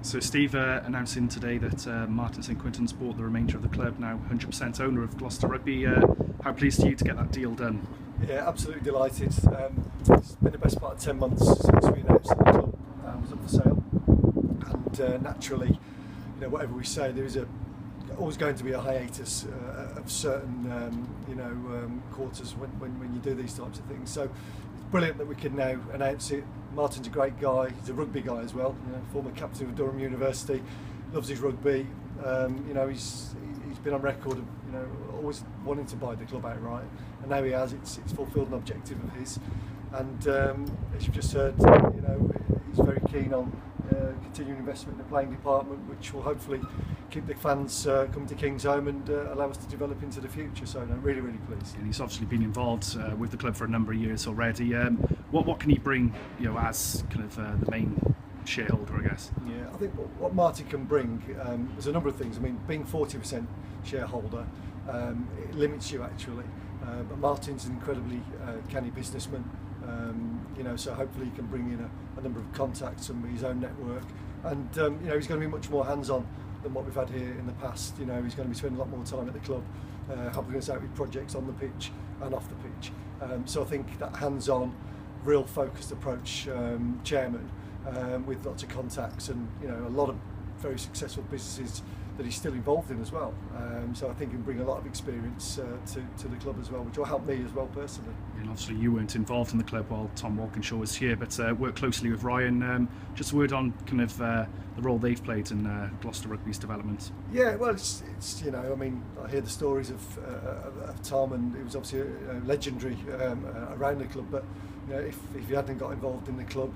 So Steve, announcing today that Martin St Quintin's bought the remainder of the club, now 100% owner of Gloucester Rugby. How pleased are you to get that deal done? Yeah, absolutely delighted. It's been the best part of 10 months since we announced that the club was up for sale, and naturally, whatever we say, there is always going to be a hiatus of certain quarters when you do these types of things. So it's brilliant that we can now announce it. Martin's a great guy. He's a rugby guy as well. Former captain of Durham University, loves his rugby. He's been on record of always wanting to buy the club outright, and now he has. It's fulfilled an objective of his, and as you've just heard, he's very keen on continuing investment in the playing department, which will hopefully keep the fans coming to King's Home and allow us to develop into the future. So I'm really pleased. And he's obviously been involved with the club for a number of years already. What can he bring, as kind of the main shareholder, I guess? Yeah, I think what Martin can bring, there's a number of things. I mean, being 40% shareholder, it limits you actually. But Martin's an incredibly canny businessman. So hopefully he can bring in a number of contacts and his own network, and he's going to be much more hands-on than what we've had here in the past. He's going to be spending a lot more time at the club, helping us out with projects on the pitch and off the pitch. So I think that hands-on, real focused approach, chairman, with lots of contacts and a lot of very successful businesses that he's still involved in as well. So I think he can bring a lot of experience to the club as well, which will help me as well personally. And obviously you weren't involved in the club while Tom Walkinshaw was here, but worked closely with Ryan. Just a word on kind of the role they've played in Gloucester Rugby's development. Yeah, well, it's I hear the stories of Tom, and he was obviously legendary around the club. But if he hadn't got involved in the club,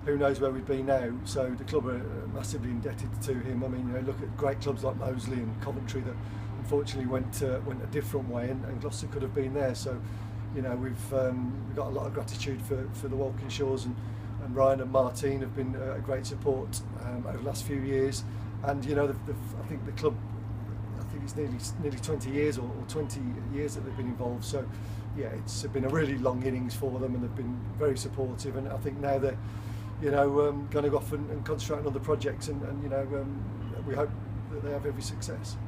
who knows where we'd be now. So the club are massively indebted to him. I mean, look at great clubs like Moseley and Coventry that unfortunately went a different way, and Gloucester could have been there. So we've got a lot of gratitude for the Walkinshaws, and Ryan and Martin have been a great support over the last few years. And I think the club, I think it's nearly 20 years or 20 years that they've been involved. So yeah, it's been a really long innings for them, and they've been very supportive. And I think now they're going to go off and concentrate on other projects, and we hope that they have every success.